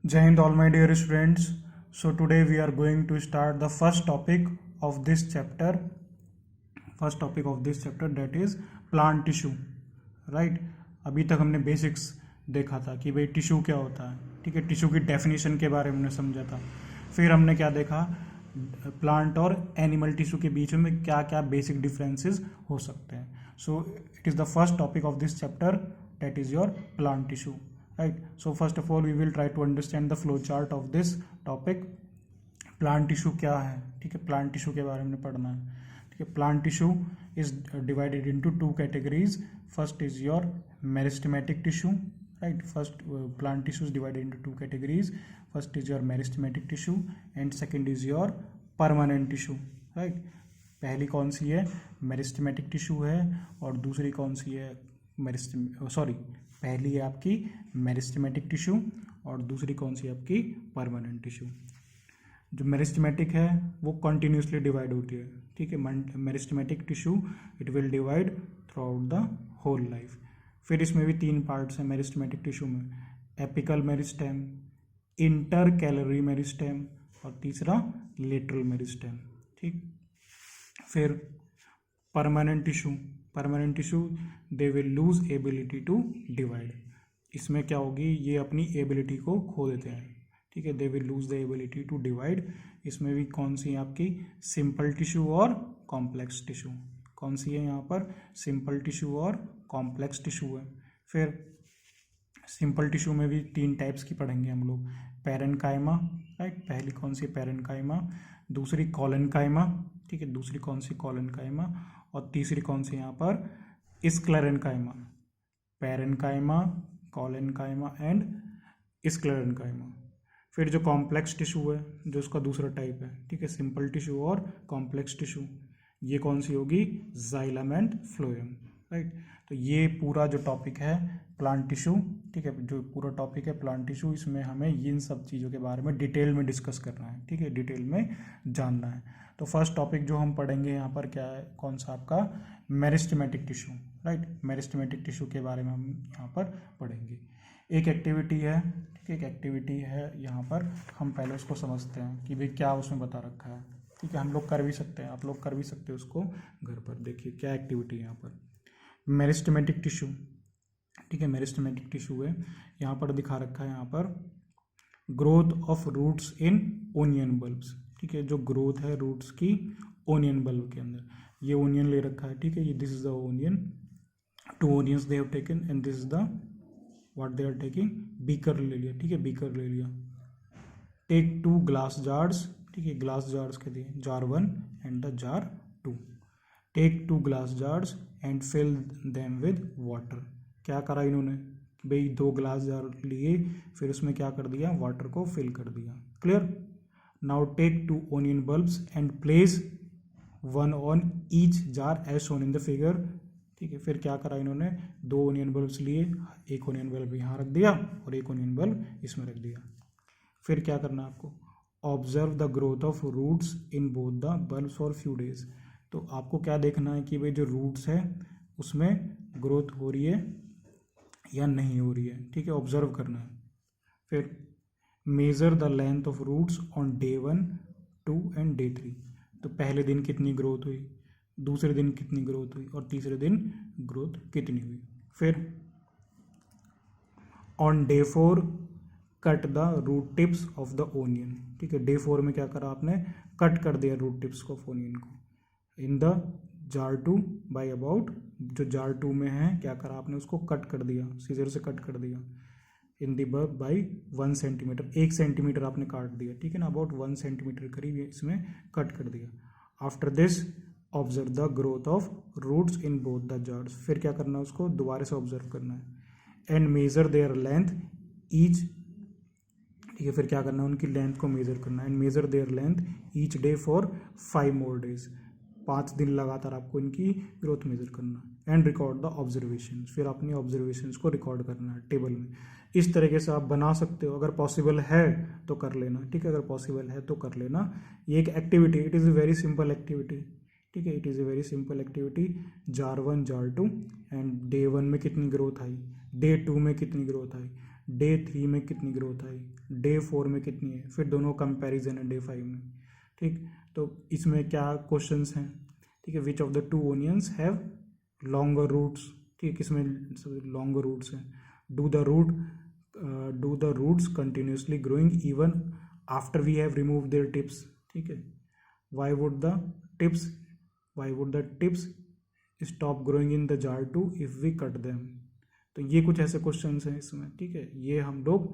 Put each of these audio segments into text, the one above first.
Jai Hind, all my dear students. So today we are going to start the first topic of this chapter. First topic of this chapter, that is plant tissue. Right अभी तक हमने basics देखा था कि भाई tissue क्या होता है, ठीक है। टिश्यू की डेफिनेशन के बारे में हमने समझा था। फिर हमने क्या देखा, प्लांट और एनिमल टिश्यू के बीच में क्या क्या बेसिक डिफरेंसेस हो सकते हैं। So it is the first topic of this chapter, that is your plant tissue, right? So first of all we will try to understand the flow chart of this topic. Plant tissue क्या है, ठीक है। Plant tissue के बारे में पढ़ना है, ठीक है। Plant tissue is divided into two categories. First is your meristematic tissue, right. First plant tissue is divided into two categories. First is your meristematic tissue and second is your permanent tissue, right. पहली कौन सी है, meristematic tissue है, और दूसरी कौन सी है, पहली है आपकी मेरिस्टेमेटिक टिश्यू और दूसरी कौन सी है आपकी परमानेंट टिश्यू। जो मेरिस्टेमेटिक है वो कंटिन्यूसली डिवाइड होती है, ठीक है। Meristematic tissue it will divide throughout the whole life. फिर इसमें भी तीन पार्ट्स हैं मेरिस्टेमेटिक टिश्यू में, apical meristem, intercalary meristem और तीसरा लेटरल मेरिस्टेम, ठीक। फिर permanent tissue they will lose ability to divide. इसमें क्या होगी, ये अपनी एबिलिटी को खो देते हैं, ठीक है। They will lose the ability to divide. इसमें भी कौन सी है आपकी, सिंपल टिश्यू और कॉम्प्लेक्स टिश्यू। कौन सी है यहाँ पर, सिंपल टिश्यू और कॉम्प्लेक्स टिश्यू है। फिर सिंपल टिश्यू में भी तीन टाइप्स की पढ़ेंगे हम लोग, पैरेनकाइमा, राइट। पहली कौन सी, पैरेनकाइमा, दूसरी कॉलेनकाइमा, ठीक है, दूसरी कौन सी, कॉलेनकाइमा, और तीसरी कौन सी यहाँ पर, sclerenchyma. Parenchyma, collenchyma and sclerenchyma. फिर जो कॉम्प्लेक्स टिश्यू है, जो उसका दूसरा टाइप है, ठीक है, सिंपल टिश्यू और कॉम्प्लेक्स टिश्यू, ये कौन सी होगी, जाइलम एंड फ्लोएम, राइट। तो ये पूरा जो टॉपिक है प्लांट टिश्यू, ठीक है, जो पूरा टॉपिक है प्लांट टिश्यू, इसमें हमें इन सब चीज़ों के बारे में डिटेल में डिस्कस करना है, ठीक है, डिटेल में जानना है। तो फर्स्ट टॉपिक जो हम पढ़ेंगे यहाँ पर क्या है, कौन सा आपका, meristematic tissue, right. Meristematic tissue के बारे में हम यहाँ पर पढ़ेंगे। एक एक्टिविटी है, ठीक है, एक एक्टिविटी है यहाँ पर, हम पहले उसको समझते हैं कि भाई क्या उसमें बता रखा है, ठीक है। हम लोग कर भी सकते हैं, आप लोग कर भी सकते हो उसको घर पर। देखिए क्या एक्टिविटी है यहाँ पर, मेरिस्टेमेटिक टिश्यू, ठीक है, मेरिस्टेमेटिक टिश्यू है। यहाँ पर दिखा रखा है, यहाँ पर growth of roots in onion bulbs, ठीक है, जो ग्रोथ है रूट्स की ओनियन बल्ब के अंदर। ये ओनियन ले रखा है, ठीक है, ये this is the onion, two onions they have taken and this is the what they are taking, beaker ले लिया, ठीक है, बीकर ले लिया। टेक टू ग्लास जार्स, ठीक है, ग्लास जार्स के दिए, jar 1 and the jar 2। Take two glass jars and fill them with water. क्या करा इन्होंने, भाई दो ग्लास जार लिए, फिर उसमें क्या कर दिया, वाटर को फिल कर दिया, clear. Now take two onion bulbs and place one on each jar as shown in the figure, ठीक है। फिर क्या करा इन्होंने, दो ओनियन बल्ब्स लिए, एक ओनियन बल्ब यहाँ रख दिया और एक ओनियन बल्ब इसमें रख दिया। फिर क्या करना है आपको, observe the growth of roots in both the bulbs for few days. तो आपको क्या देखना है कि भाई जो रूट्स है उसमें ग्रोथ हो रही है या नहीं हो रही है, ठीक है, ऑब्जर्व करना है। फिर measure the length of roots on day 1, 2 and day 3। तो पहले दिन कितनी ग्रोथ हुई, दूसरे दिन कितनी ग्रोथ हुई और तीसरे दिन ग्रोथ कितनी हुई। फिर on day 4 cut the root tips of the onion, ठीक है, डे 4 में क्या करा आपने, कट कर दिया रूट टिप्स ऑफ ओनियन को। इन द जार 2 बाई अबाउट, जो जार 2 में है क्या करा आपने, उसको कट कर दिया, सीजर से कट कर दिया। In the bulb by 1 centimetre, 1 centimetre आपने काट दिया, ठीक है ना, अबाउट 1 सेंटीमीटर करीब इसमें कट कर दिया। After this observe the growth of roots in both the jars. फिर क्या करना है, उसको दोबारा से ऑब्जर्व करना है। And measure their length each, ठीक है, फिर क्या करना है, उनकी लेंथ को मेजर करना है। And measure their length each day for 5 more days. 5 दिन लगातार आपको इनकी ग्रोथ मेजर करना है। एंड रिकॉर्ड द ऑब्जर्वेशन, फिर अपनी ऑब्जर्वेशंस को रिकॉर्ड करना है टेबल में। इस तरीके से आप बना सकते हो, अगर पॉसिबल है तो कर लेना, ठीक है, अगर पॉसिबल है तो कर लेना। ये एक activity, it is a very simple activity, ठीक है, it is a very simple activity. Jar 1 jar 2 and day 1 में कितनी ग्रोथ आई, डे 2 में कितनी ग्रोथ आई, डे 3 में कितनी ग्रोथ आई, डे 4 में कितनी है, फिर दोनों कंपैरिजन है डे 5 में। ठीक, तो इसमें क्या क्वेश्चंस हैं, ठीक है, which of the two onions have longer roots, ठीक है, किसमें लॉन्गर रूट्स हैं, do the roots continuously growing even after we have remove their tips, ठीक है, why would the tips stop growing in the jar two if we cut them. तो ये कुछ ऐसे क्वेश्चंस हैं इसमें, ठीक है, ये हम लोग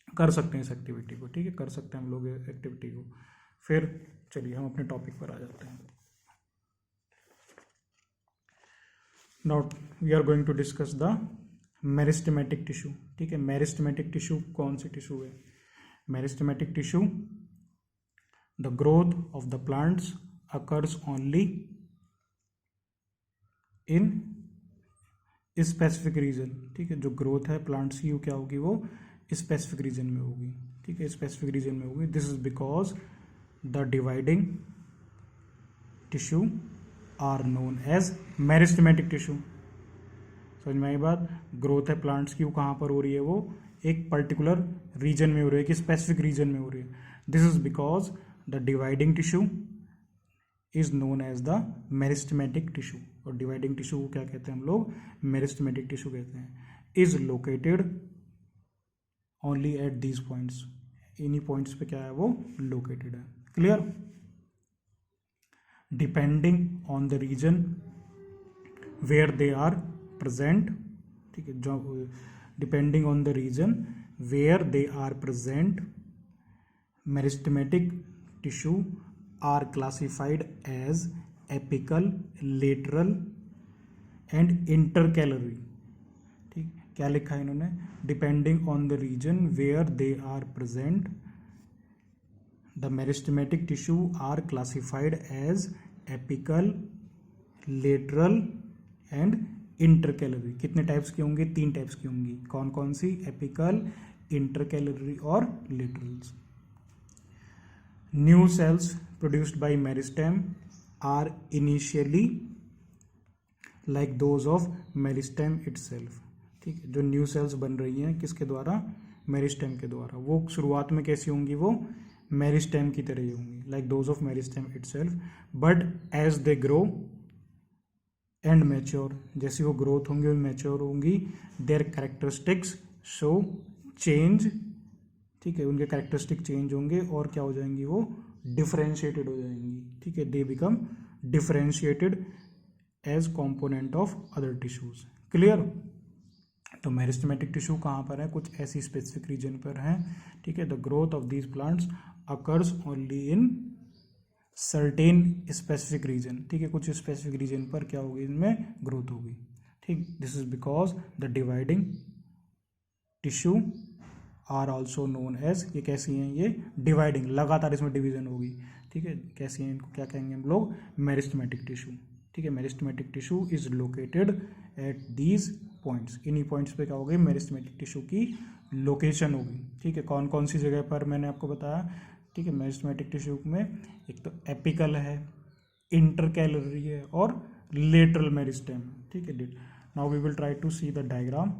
कर सकते हैं इस एक्टिविटी को, ठीक है, कर सकते हैं हम लोग एक्टिविटी को। फिर चलिए हम अपने टॉपिक पर आ जाते हैं। Now we are going to discuss the meristematic tissue, ठीक है। मेरिस्टेमेटिक टिश्यू कौन सी टिश्यू है? Meristematic tissue, the growth of the plants occurs only in specific region, ठीक है, जो ग्रोथ है प्लांट्स की वो क्या होगी, वो स्पेसिफिक रीजन में होगी, ठीक है, स्पेसिफिक रीजन में होगी। This is because the dividing tissue are known as meristematic tissue. समझ में आई बात? ग्रोथ है प्लांट्स की वो कहाँ पर हो रही है, वो एक पर्टिकुलर रीजन में हो रही है कि स्पेसिफिक रीजन में हो रही है। This is because the dividing tissue is known as the meristematic tissue. और डिवाइडिंग टिश्यू को क्या कहते हैं हम लोग? मेरिस्टेमेटिक टिश्यू कहते हैं। Is located only at these points, इन्हीं पॉइंट्स पे क्या है वो लोकेटेड है। Clear? Depending on the region where they are present, ठीक है, जो depending on the region where they are present, meristematic tissue are classified as apical, lateral and intercalary. ठीक, क्या लिखा है इन्होंने? Depending on the region where they are present, the meristematic tissue are classified as apical, lateral and intercalary. कितने types की होंगी? 3 types की होंगी। कौन कौन सी? एपिकल, इंटरकैलरी और laterals. New sales produced by meristem are initially like those of meristem itself, ठीक है, जो न्यू सेल्स बन रही हैं किसके द्वारा? मेरिस्टेम के द्वारा। वो शुरुआत में कैसी होंगी? वो मेरिस्टेम की तरह ही होंगी, like those of meristem itself. But as they grow and mature, जैसी वो ग्रोथ होंगी और मैच्योर होंगी, देयर कैरेक्टरिस्टिक्स शो चेंज, ठीक है, उनके कैरेक्टरिस्टिक चेंज होंगे और क्या हो जाएंगी? वो डिफरेंशिएटेड हो जाएंगी, ठीक है, they become differentiated as component of other tissues. Clear? तो मेरिस्टेमेटिक टिश्यू कहाँ पर है? कुछ ऐसी स्पेसिफिक रीजन पर है, ठीक है। The growth of these plants occurs only in certain specific region, ठीक है, कुछ स्पेसिफिक रीजन पर क्या होगी? इनमें ग्रोथ होगी, ठीक। This is because the dividing tissue are also known as, ये कैसी हैं? ये डिवाइडिंग, लगातार इसमें डिवीजन होगी, ठीक है, कैसी हैं? इनको क्या कहेंगे हम लोग? मेरिस्टेमेटिक टिश्यू, ठीक है। Meristematic tissue is located at these points, इन्हीं पॉइंट्स पे क्या होगी? मेरिस्टेमेटिक टिश्यू की लोकेशन होगी, ठीक है। कौन कौन सी जगह पर मैंने आपको बताया, ठीक है। मेरिस्टेमेटिक टिश्यू में एक तो एपिकल है, इंटरकैलरी है और लेटरल मेरिस्टेम, ठीक है। Now we will try to see the diagram.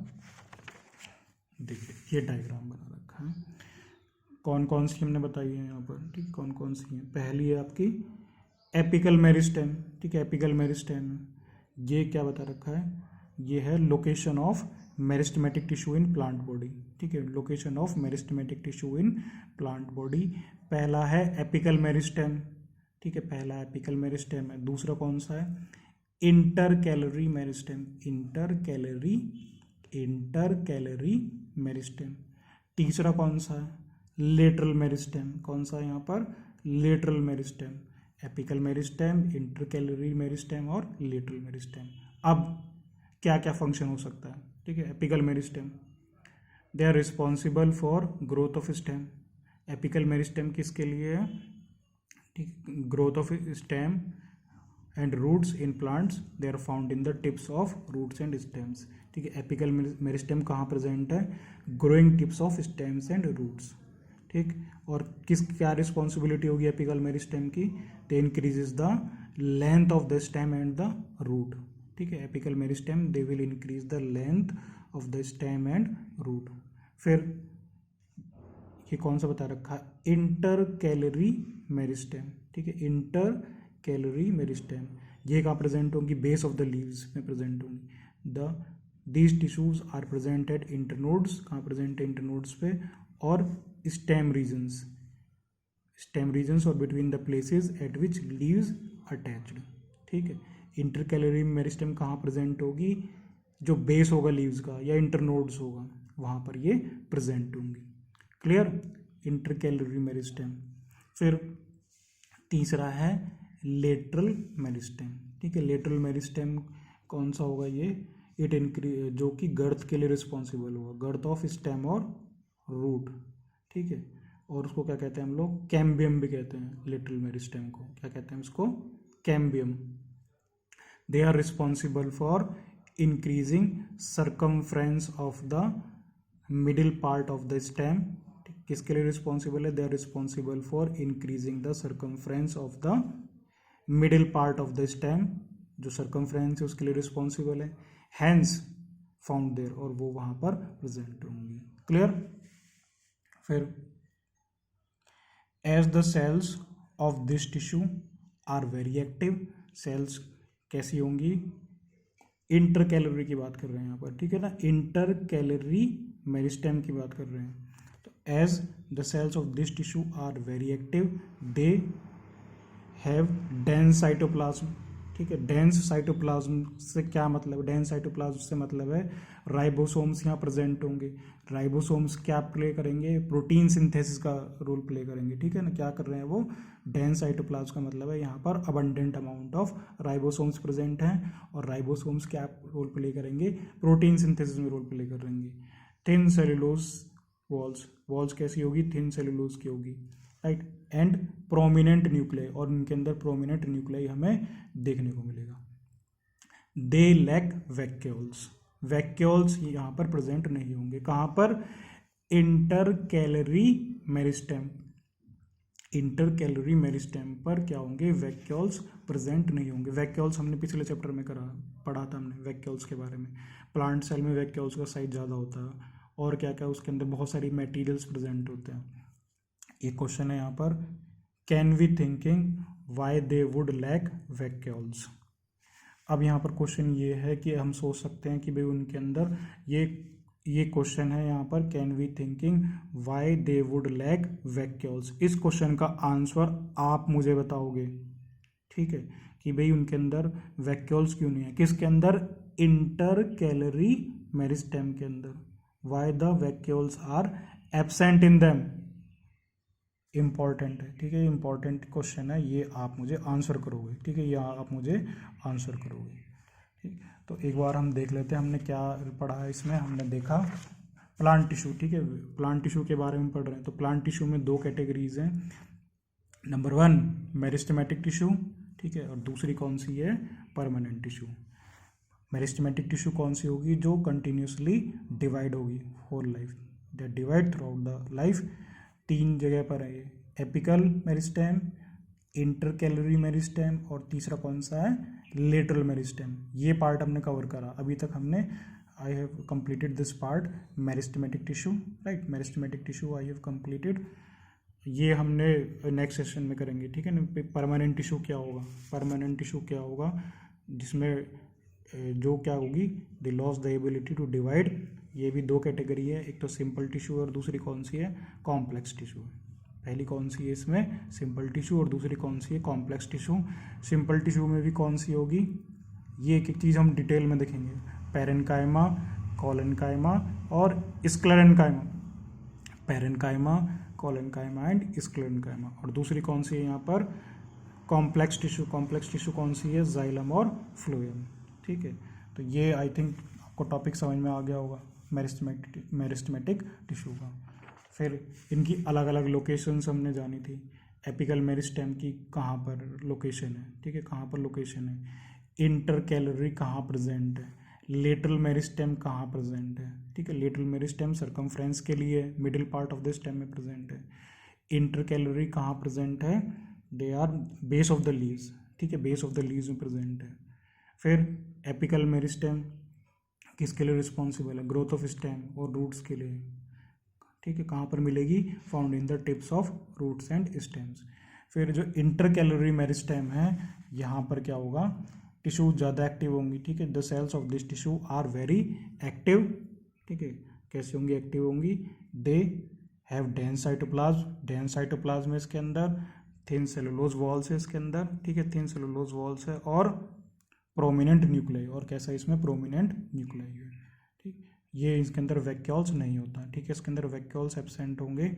देखिए ये डायग्राम बना रखा है, कौन कौन सी हमने बताई है यहाँ पर, ठीक, कौन कौन सी है। पहली है आपकी एपिकल मेरिस्टेम, ठीक है, एपिकल मेरिस्टेम। ये क्या बता रखा है? ये है location of meristematic tissue in plant body, ठीक है, location of meristematic tissue in plant body. पहला है एपिकल मेरिस्टेम, ठीक है, पहला एपिकल मेरिस्टेम है। दूसरा कौन सा है? Intercalary meristem, intercalary meristem. तीसरा कौन सा है? Lateral meristem. कौन सा है यहाँ पर? Lateral meristem. Apical meristem, intercalary meristem और लेटरल मेरिस्टेम। अब क्या क्या फंक्शन हो सकता है, ठीक है। Apical meristem, they are responsible for growth of stem. Apical meristem किसके लिए है? ठीक, growth of stem and roots in plants, they are found in the tips of roots and stems, ठीक है। एपिकल मेरिस्टेम कहाँ प्रेजेंट है? Growing tips of stems and roots, ठीक। और किस क्या रिस्पॉन्सिबिलिटी होगी एपिकल मेरिस्टेम की? They increases the length of the stem and the root, ठीक है। Apical meristem they will increase the length of the stem and root. फिर ये कौन सा बता रखा है, इंटर कैलरी मेरिस्टेम, ठीक है, इंटर कैलरी मेरिस्टेम। ये कहाँ प्रेजेंट होंगी, बेस ऑफ द लीव्स में प्रेजेंट होंगी। The these tissues are present at internodes, कहाँ प्रेजेंट है, इंटरनोड्स पे, और स्टेम रीजन्स, स्टेम रीजन्स और between the places at which leaves attached, ठीक है। इंटर कैलरी मेरिस्टेम कहाँ प्रेजेंट होगी, जो बेस होगा लीव्स का या इंटरनोड्स होगा वहाँ पर ये प्रेजेंट होंगी। Clear, inter calorie meristem. फिर तीसरा है लेटरल मेरिस्टेम, ठीक है। लेटरल मेरिस्टेम कौन सा होगा, ये इट इंक्रीज, जो कि गर्थ के लिए रिस्पॉन्सिबल होगा, गर्थ ऑफ स्टेम और रूट, ठीक है। और उसको क्या कहते हैं हम लोग, कैम्बियम भी कहते हैं लेटरल मेरिस्टेम को, क्या कहते हैं उसको, cambium. They are responsible for increasing circumference of the middle part of the stem. किसके लिए रिस्पॉन्सिबल है, they are responsible for increasing the circumference of the middle part of the stem, जो circumference है उसके लिए रिस्पॉन्सिबल है, hence found there, और वो वहां पर प्रेजेंट होंगी। क्लियर। फिर as the cells of this tissue are very active, cells कैसी होंगी, इंटर कैलरी की बात कर रहे हैं यहाँ पर, ठीक है ना, इंटर कैलरी मेरिस्टेम की बात कर रहे हैं। तो as the cells of this tissue are very active, they have dense cytoplasm, ठीक है। डेंस साइटोप्लाज्म से क्या मतलब, डेंस साइटोप्लाज्म से मतलब है राइबोसोम्स यहाँ प्रेजेंट होंगे। राइबोसोम्स क्या प्ले करेंगे, प्रोटीन सिंथेसिस का रोल प्ले करेंगे, ठीक है ना। क्या कर रहे हैं वो, डेंस साइटोप्लाज्म का मतलब है यहाँ पर abundant amount of ribosomes present हैं, और राइबोसोम्स क्या रोल प्ले करेंगे, प्रोटीन सिंथेसिस में रोल प्ले करेंगे। थिन सेलुलोज वॉल्स, वॉल्स कैसी होगी, थिन सेलुलोज की होगी, राइट। एंड प्रोमिनेंट न्यूक्लियाई, और इनके अंदर प्रोमिनेंट न्यूक्लियाई हमें देखने को मिलेगा। दे लैक वैक्यूल्स, वैक्यूल्स यहाँ पर प्रेजेंट नहीं होंगे, कहाँ पर, inter calorie meristem, intercalary meristem पर क्या होंगे, वैक्यूल्स प्रेजेंट नहीं होंगे। वैक्यूल्स हमने पिछले चैप्टर में पढ़ा था हमने वैक्यूल्स के बारे में। प्लांट सेल में वैक्यूल्स का साइज ज़्यादा होता है, और क्या क्या उसके अंदर बहुत सारी मटेरियल्स प्रेजेंट होते हैं। एक क्वेश्चन है यहाँ पर, can we thinking why they would lack vacuoles. अब यहाँ पर क्वेश्चन ये है कि हम सोच सकते हैं कि भाई उनके अंदर ये क्वेश्चन है यहाँ पर, can we thinking why they would lack vacuoles. इस क्वेश्चन का आंसर आप मुझे बताओगे, ठीक है, कि भाई उनके अंदर वैक्यूल्स क्यों नहीं है, किसके अंदर, इंटर कैलरी मेरिस्टेम के अंदर, why the vacuoles are absent in them. Important है, ठीक है, इंपॉर्टेंट क्वेश्चन है, ये आप मुझे आंसर करोगे, ठीक है, ये आप मुझे आंसर करोगे, ठीक। तो एक बार हम देख लेते हैं हमने क्या पढ़ा है इसमें। हमने देखा प्लांट टिश्यू, ठीक है, प्लांट टिश्यू के बारे में पढ़ रहे हैं। तो प्लांट टिश्यू में दो कैटेगरीज हैं, नंबर 1 मेरिस्टेमेटिक टिश्यू, ठीक है, और दूसरी कौन सी है, परमानेंट टिश्यू। मेरिस्टेमेटिक टिश्यू कौन सी होगी, जो कंटिन्यूसली डिवाइड होगी whole life, that divide throughout the life. 3 जगह पर है ये, apical meristem, intercalary meristem, और तीसरा कौन सा है, लेटरल मेरिस्टेम। ये पार्ट हमने कवर करा अभी तक हमने, I have completed this part, meristematic tissue, right, meristematic tissue I have completed. ये हमने नेक्स्ट सेशन में करेंगे, ठीक है ना। परमानेंट टिश्यू क्या होगा, परमानेंट टिश्यू क्या होगा, जिसमें जो क्या होगी, they lose the ability to divide. ये भी 2 कैटेगरी है, एक तो सिंपल टिश्यू और दूसरी कौन सी है, कॉम्प्लेक्स टिश्यू। पहली कौन सी है इसमें, सिंपल टिश्यू, और दूसरी कौन सी है, कॉम्प्लेक्स टिश्यू। सिंपल टिश्यू में भी कौन सी होगी, ये एक एक चीज़ हम डिटेल में देखेंगे, पैरेन्काइमा, कॉलेन्काइमा और स्क्लेरेन्काइमा, पैरेन्काइमा, कॉलेन्काइमा एंड स्क्लेरेन्काइमा। और दूसरी कौन सी है यहाँ पर, कॉम्प्लेक्स टिश्यू। कॉम्प्लेक्स टिश्यू कौन सी है, जाइलम और फ्लोएम, ठीक है। तो ये आई थिंक आपको टॉपिक समझ में आ गया होगा मेरिस्टेमेटिक टिश्यू का। फिर इनकी अलग अलग लोकेशंस हमने जानी थी। एपिकल मेरिस्टेम की कहाँ पर लोकेशन है, ठीक है, कहाँ पर लोकेशन है, इंटर कैलरी कहाँ प्रेजेंट है, लेटरल मेरिस्टेम कहाँ प्रेजेंट है, ठीक है, लेटरल मेरिस्टेम सर्कमफ्रेंस के लिए middle part of the stem में प्रेजेंट है। इंटर कैलरी कहाँ प्रेजेंट है, they are base of the leaves, ठीक है, बेस ऑफ द लीव्स में प्रेजेंट है। फिर एपिकल मेरिस्टेम किसके लिए रिस्पॉन्सिबल है, ग्रोथ ऑफ स्टेम और रूट्स के लिए। ठीक है, कहाँ पर मिलेगी, found in the tips of roots and stems. फिर जो इंटरकैलरी मेरिस्टेम है, यहाँ पर क्या होगा, टिश्यू ज़्यादा एक्टिव होंगी, ठीक है, the cells of this tissue are very active, ठीक है, कैसे होंगी, एक्टिव होंगी, they have dense cytoplasm, dense cytoplasm है इसके अंदर, थिन सेलुलोज वॉल्स है इसके अंदर, ठीक है, थिन सेलुलोज वॉल्स है, और प्रोमिनेंट न्यूक्लियाई, और कैसा इसमें प्रोमिनेंट न्यूक्लियाई है, ठीक, ये इसके अंदर वैक्यूल्स नहीं होता, ठीक है, इसके अंदर वैक्यूल्स एब्सेंट होंगे।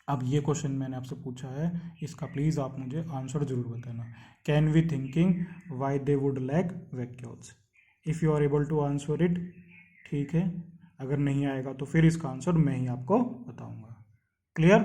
अब ये क्वेश्चन मैंने आपसे पूछा है, इसका प्लीज़ आप मुझे आंसर जरूर बताना। Can we thinking why they would lack vacuoles, if you are able to answer it, ठीक है, अगर नहीं आएगा तो फिर इसका आंसर मैं ही आपको बताऊंगा। क्लियर।